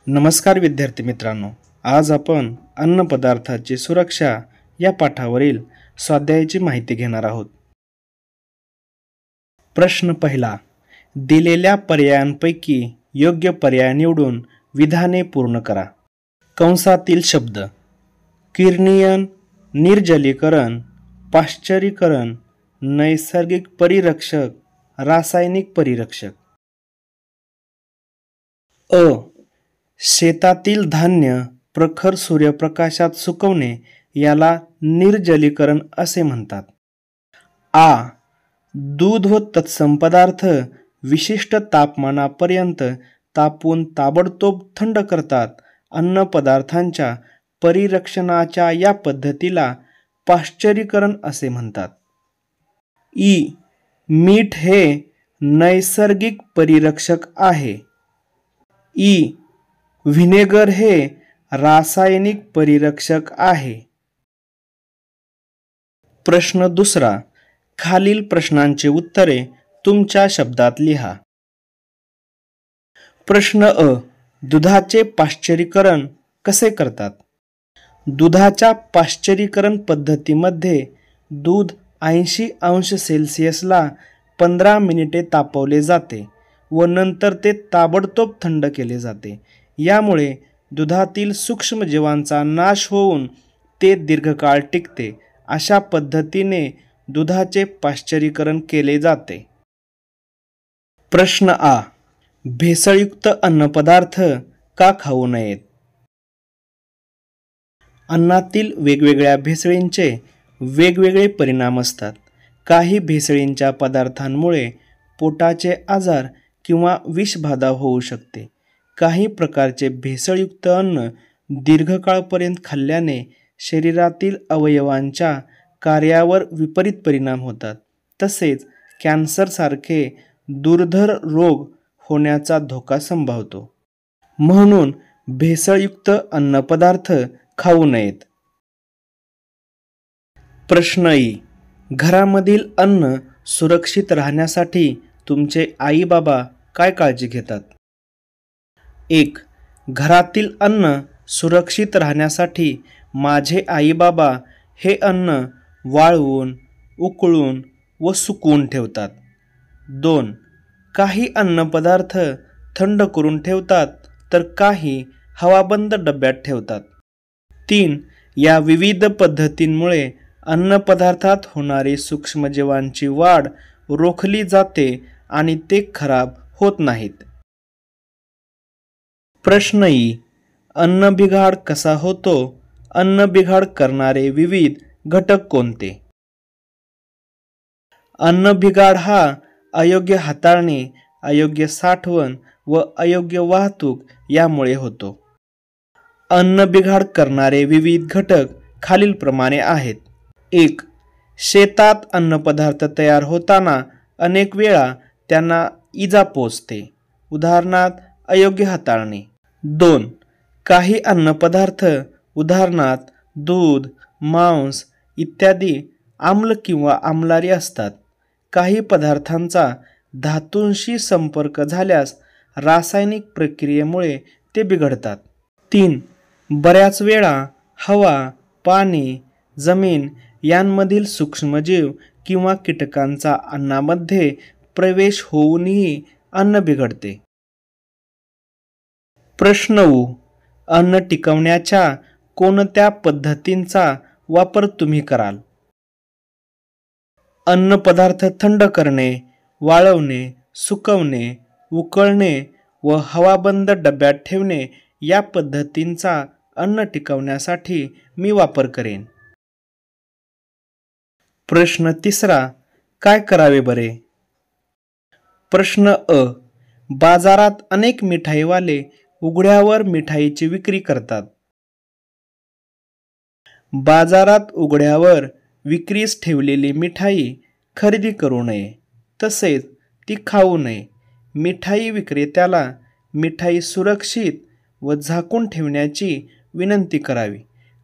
नमस्कार विद्यार्थी मित्रांनो, आज आपण अन्नपदार्थाची सुरक्षा या पाठावरील स्वाध्यायाची माहिती घेणार आहोत. प्रश्न पहिला. दिलेल्या पर्यायांपैकी योग्य पर्याय निवडून विधाने पूर्ण करा. कंसातील शब्द: किरणीयन, निर्जलीकरण, पाश्चरीकरण, नैसर्गिक परिरक्षक, रासायनिक परिरक्षक. अ. शेतातील धान्य प्रखर सूर्यप्रकाशात सुकवणे याला निर्जलीकरण असे म्हणतात. आ. दूध व तत्सम पदार्थ विशिष्ट तापमानापर्यंत तापवून ताबडतोब थंड करतात. अन्न पदार्थांच्या परिरक्षणाच्या या पद्धतीला पाश्चरीकरण असे म्हणतात. ई. मीठ हे नैसर्गिक परिरक्षक आहे. ई. व्हिनेगर हे रासायनिक परिरक्षक आहे. प्रश्न दुसरा. खालील प्रश्नांची उत्तरे तुमच्या शब्दात लिहा. प्रश्न अ. दुधाचे पाश्चरीकरण कसे करतात? दुधाच्या पाश्चरीकरण पद्धतीमध्ये दूध 80 अंश सेल्सिअसला 15 मिनिटे तापवले जाते व नंतर ते ताबडतोब थंड केले जाते. यामुळे दुधातील सूक्ष्मजीवांचा नाश होऊन ते दीर्घकाळ टिकते. अशा पद्धतीने दुधाचे पाश्चरीकरण केले जाते. प्रश्न आ. भेसळयुक्त अन्नपदार्थ का खाऊ नयेत? अन्नातील वेगवेगळ्या भेसळींचे वेगवेगळे परिणाम असतात. काही भेसळींच्या पदार्थांमुळे पोटाचे आजार किंवा विषबाधा होऊ शकते. काही प्रकारचे भेसळयुक्त अन्न दीर्घकाळपर्यंत खाल्ल्याने शरीरातील अवयवांच्या कार्यावर विपरीत परिणाम होतात. तसेच कॅन्सरसारखे दुर्धर रोग होण्याचा धोका संभावतो. म्हणून भेसळयुक्त अन्नपदार्थ खाऊ नयेत. प्रश्न ई. घरामधील अन्न सुरक्षित राहण्यासाठी तुमचे आई बाबा काय काळजी घेतात? 1. घरातील अन्न सुरक्षित राहण्यासाठी माझे आई बाबा हे अन्न वाळवून, उकळून व सुकवून ठेवतात. 2. काही अन्नपदार्थ थंड करून ठेवतात तर काही हवाबंद डब्यात ठेवतात. 3. या विविध पद्धतींमुळे अन्नपदार्थात होणारी सूक्ष्मजीवांची वाढ रोखली जाते आणि ते खराब होत नाहीत. प्रश्न ई. अन्नबिघाड कसा होतो? अन्नबिघाड करणारे विविध घटक कोणते? अन्नबिघाड हा अयोग्य हाताळणी, अयोग्य साठवण व अयोग्य वाहतूक यामुळे होतो. अन्नबिघाड करणारे विविध घटक खालीलप्रमाणे आहेत. 1. शेतात अन्नपदार्थ तयार होताना अनेक वेळा त्यांना इजा पोचते. उदाहरणार्थ अयोग्य हाताळणी. 2. काही अन्नपदार्थ उदाहरणार्थ दूध, मांस इत्यादी आम्ल किंवा आम्लारी असतात. काही पदार्थांचा धातूंशी संपर्क झाल्यास रासायनिक प्रक्रियेमुळे ते बिघडतात. 3. बऱ्याच वेळा हवा, पाणी, जमीन यांमधील सूक्ष्मजीव किंवा कीटकांचा अन्नामध्ये प्रवेश होऊनही अन्न बिघडते. प्रश्न उ. अन्न टिकवण्याच्या कोणत्या पद्धतींचा वापर तुम्ही कराल? अन्नपदार्थ थंड करणे, वाळवणे, सुकवणे, उकळणे व हवाबंद डब्यात ठेवणे या पद्धतींचा अन्न टिकवण्यासाठी मी वापर करेन. प्रश्न तिसरा. काय करावे बरे? प्रश्न अ. बाजारात अनेक मिठाईवाले उघड्यावर मिठाईची विक्री करतात. बाजारात उघड्यावर विक्रीस ठेवलेली मिठाई खरेदी करू नये, तसेच ती खाऊ नये. मिठाई विक्रेत्याला मिठाई सुरक्षित व झाकून ठेवण्याची विनंती करावी.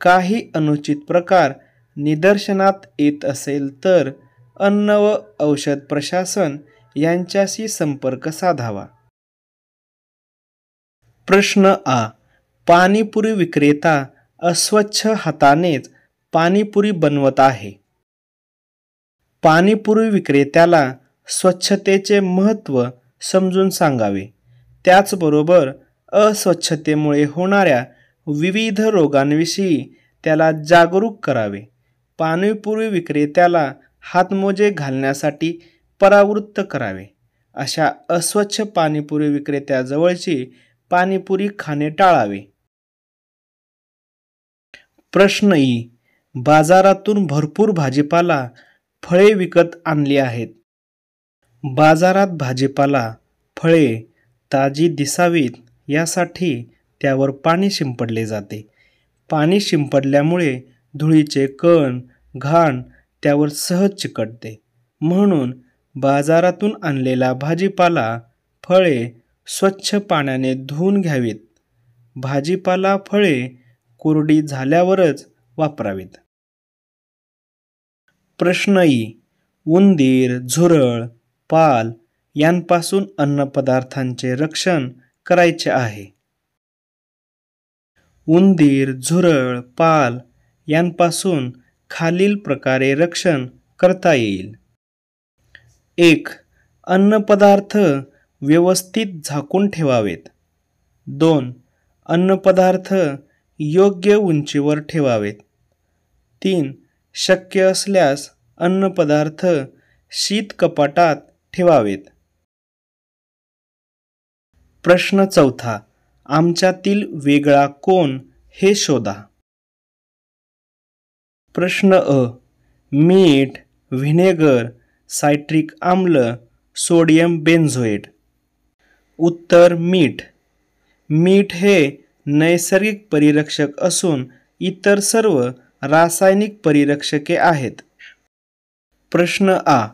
काही अनुचित प्रकार निदर्शनात येत असेल तर अन्न व औषध प्रशासन यांच्याशी संपर्क साधावा. प्रश्न आ. पाणीपुरी विक्रेता अस्वच्छ हातानेच पाणीपुरी बनवत आहे. पाणीपुरी विक्रेत्याला स्वच्छतेचे महत्त्व समजून सांगावे. त्याचबरोबर अस्वच्छतेमुळे होणाऱ्या विविध रोगांविषयी त्याला जागरूक करावे. पाणीपुरी विक्रेत्याला हातमोजे घालण्यासाठी परावृत्त करावे. अशा अस्वच्छ पाणीपुरी विक्रेत्याजवळची पाणीपुरी खाणे टाळावे. प्रश्न ई. बाजारातून भरपूर भाजीपाला फळे विकत आणली आहेत. बाजारात भाजीपाला फळे ताजी दिसावीत यासाठी त्यावर पाणी शिंपडले जाते. पाणी शिंपडल्यामुळे धुळीचे कण, घाण त्यावर सहज चिकटते. म्हणून बाजारातून आणलेला भाजीपाला फळे स्वच्छ पाण्याने धुवून घ्यावीत. भाजीपाला फळे कोरडी झाल्यावरच वापरावीत. प्रश्न ई. उंदीर, झुरळ, पाल यांपासून अन्नपदार्थांचे रक्षण करायचे आहे. उंदीर, झुरळ, पाल यांपासून खालील प्रकारे रक्षण करता येईल. 1. अन्नपदार्थ व्यवस्थित झाकून ठेवावेत. 2. अन्नपदार्थ योग्य उंचीवर ठेवावेत. 3. शक्य असल्यास अन्नपदार्थ शीत कपाटात ठेवावेत. प्रश्न चौथा. आमच्यातील वेगळा कोण हे शोधा. प्रश्न अ. मीठ, व्हिनेगर, सायट्रिक आम्ल, सोडियम बेन्झोएट. उत्तर मीठ. मीठ हे नैसर्गिक परिरक्षक असून इतर सर्व रासायनिक परिरक्षके आहेत. प्रश्न आ.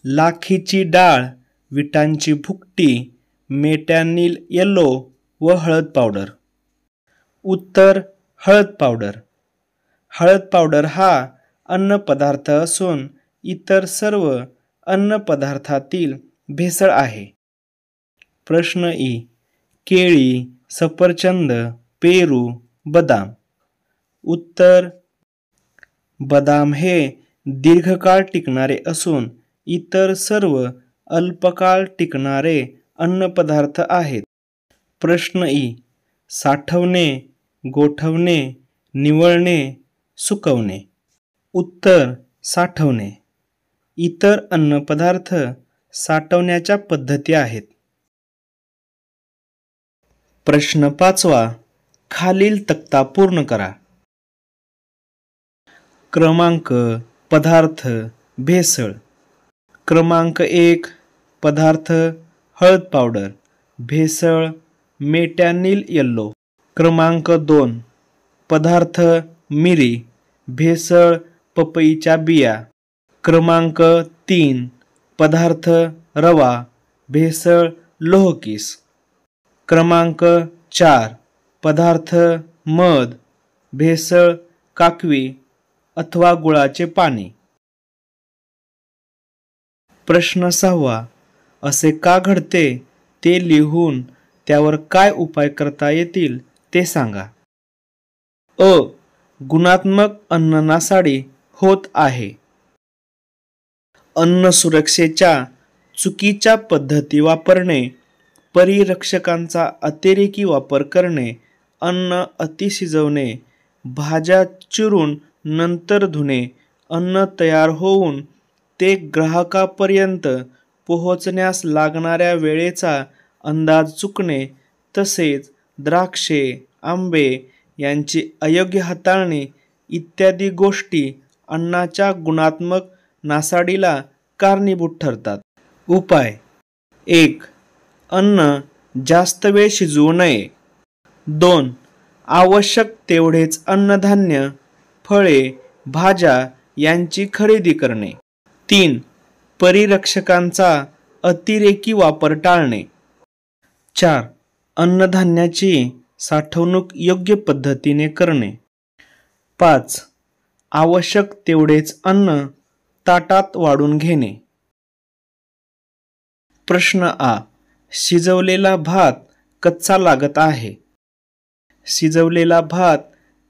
लाखीची डाळ, विटांची भुकटी, मेटॅनिल येलो व हळद पावडर. उत्तर हळद पावडर. हळद पावडर हा अन्नपदार्थ असून इतर सर्व अन्नपदार्थातील भेसळ आहे. प्रश्न ई. केळी, सफरचंद, पेरू, बदाम. उत्तर बदाम हे दीर्घकाळ टिकणारे असून इतर सर्व अल्पकाळ टिकणारे अन्नपदार्थ आहेत. प्रश्न ई. साठवणे, गोठवणे, निवळणे, सुकवणे. उत्तर साठवणे. इतर अन्नपदार्थ साठवण्याच्या पद्धती आहेत. प्रश्न 5. खालील तक्ता पूर्ण करा. क्रमांक पदार्थ भेसळ. क्रमांक 1 पदार्थ हळद पावडर, भेसळ मेटॅनिल येल्लो. क्रमांक 2 पदार्थ मिरी, भेसळ पपईच्या बिया. क्रमांक 3 पदार्थ रवा, भेसळ लोहकीस. क्रमांक 4 पदार्थ मध, भेसळ काकवी अथवा गुळाचे पाणी. प्रश्न 6. असे का घडते ते लिहून त्यावर काय उपाय करता येतील ते सांगा. अ. गुणात्मक अन्न नासाडी होत आहे. अन्न सुरक्षेच्या चुकीच्या पद्धती वापरणे, परिरक्षकांचा अतिरेकी वापर करणे, अन्न अतिशिजवणे, भाज्या चिरून नंतर धुणे, अन्न तयार होऊन ते ग्राहकापर्यंत पोहोचण्यास लागणाऱ्या वेळेचा अंदाज चुकणे, तसेच द्राक्षे, आंबे यांची अयोग्य हाताळणी इत्यादी गोष्टी अन्नाच्या गुणात्मक नासाडीला कारणीभूत ठरतात. उपाय. 1. अन्न जास्त वेळ शिजवू नये. 2. आवश्यक तेवढेच अन्नधान्य, फळे, भाज्या यांची खरेदी करणे. 3. परिरक्षकांचा अतिरेकी वापर टाळणे. 4. अन्नधान्याची साठवणूक योग्य पद्धतीने करणे. 5. आवश्यक तेवढेच अन्न ताटात वाढून घेणे. प्रश्न आ. शिजवलेला भात कच्चा लागत आहे. शिजवलेला भात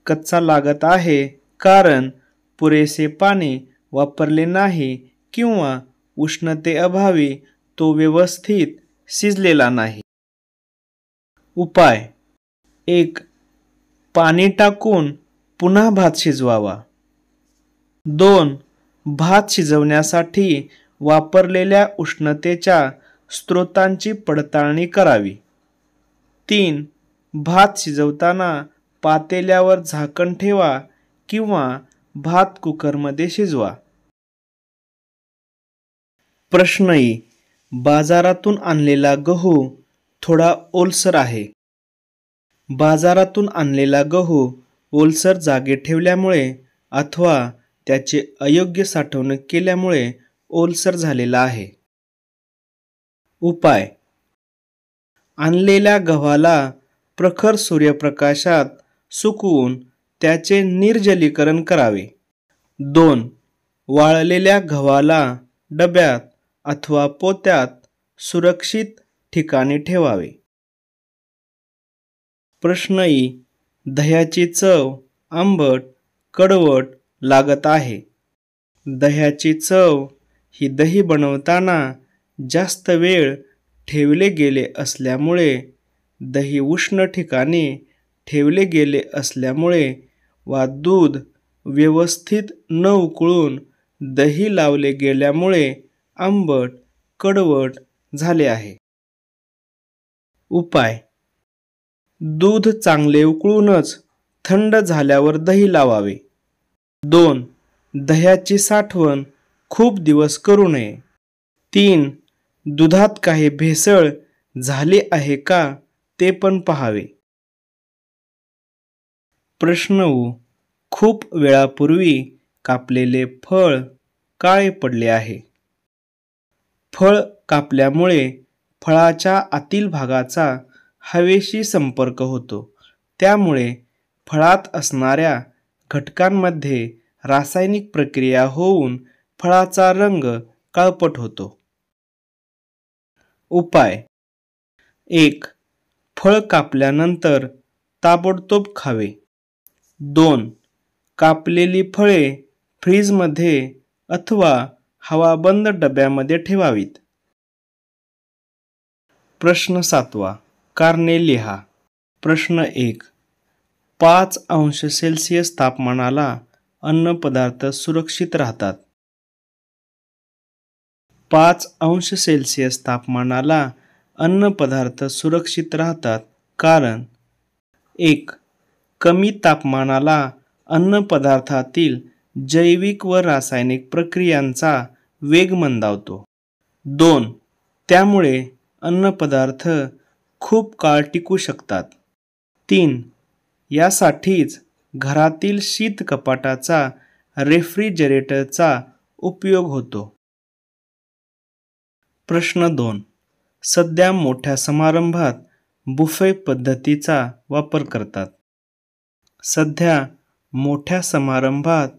कच्चा लागत आहे कारण पुरेसे पाणी वापरले नाही किंवा उष्णतेअभावी तो व्यवस्थित शिजलेला नाही. उपाय: 1. पाणी टाकून पुन्हा भात शिजवावा. 2. भात शिजवण्यासाठी वापरलेल्या उष्णतेच्या स्रोतांची पडताळणी करावी. 3. भात शिजवताना पातेल्यावर झाकण ठेवा किंवा भात कुकरमध्ये शिजवा. प्रश्न ई: बाजारातून आणलेला गहू थोडा ओलसर आहे. बाजारातून आणलेला गहू ओलसर जागी ठेवल्यामुळे अथवा त्याचे अयोग्य साठवणूक केल्यामुळे ओलसर झालेला आहे. उपाय: आणलेल्या गव्हाला प्रखर सूर्यप्रकाशात सुकवून त्याचे निर्जलीकरण करावे. 2. वाळलेल्या गव्हाला डब्यात अथवा पोत्यात सुरक्षित ठिकाणी ठेवावे. प्रश्न ई: दह्याची चव आंबट, कडवट लागत आहे. दह्याची चव ही दही बनवताना जास्त वेळ ठेवले गेले असल्यामुळे, दही उष्ण ठिकाणी ठेवले गेले असल्यामुळे वा दूध व्यवस्थित न उकळून दही लावले गेल्यामुळे आंबट, कडवट झाले आहे. उपाय: दूध चांगले उकळूनच थंड झाल्यावर दही लावावे. 2. दह्याची साठवण खूप दिवस करू नये. 3. दुधात काही भेसळ झाली आहे का ते पण पाहावे. प्रश्न उ: खूप वेळापूर्वी कापलेले फळ काळे पडले आहे. फळ कापल्यामुळे फळाच्या आतील भागाचा हवेशी संपर्क होतो. त्यामुळे फळात असणाऱ्या घटकांमध्ये रासायनिक प्रक्रिया होऊन फळाचा रंग काळपट होतो. उपाय: 1. फळ कापल्यानंतर ताबडतोब खावे. 2. कापलेली फळे फ्रीजमध्ये अथवा हवाबंद डब्यामध्ये ठेवावीत. प्रश्न 7. कारणे लिहा. प्रश्न 1. 5°C तापमानाला अन्नपदार्थ सुरक्षित राहतात. 5°C तापमानाला अन्नपदार्थ सुरक्षित राहतात कारण 1. कमी तापमानाला अन्नपदार्थातील जैविक व रासायनिक प्रक्रियांचा वेग मंदावतो. 2. त्यामुळे अन्नपदार्थ खूप काळ टिकू शकतात. 3. यासाठीच घरातील शीत कपाटाचा रेफ्रिजरेटरचा उपयोग होतो. प्रश्न 2. सध्या मोठ्या समारंभात बुफे पद्धतीचा वापर करतात. सध्या मोठ्या समारंभात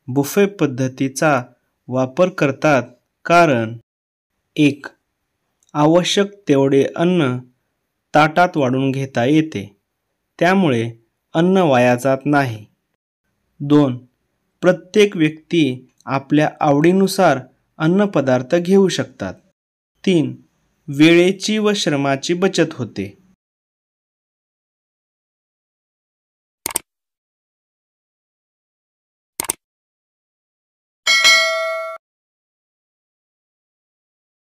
बुफे पद्धतीचा वापर करतात कारण 1. आवश्यक तेवढे अन्न ताटात वाढून घेता येते, त्यामुळे अन्न वाया जात नाही. 2. प्रत्येक व्यक्ती आपल्या आवडीनुसार अन्नपदार्थ घेऊ शकतात. 3. वेळेची व श्रमाची बचत होते.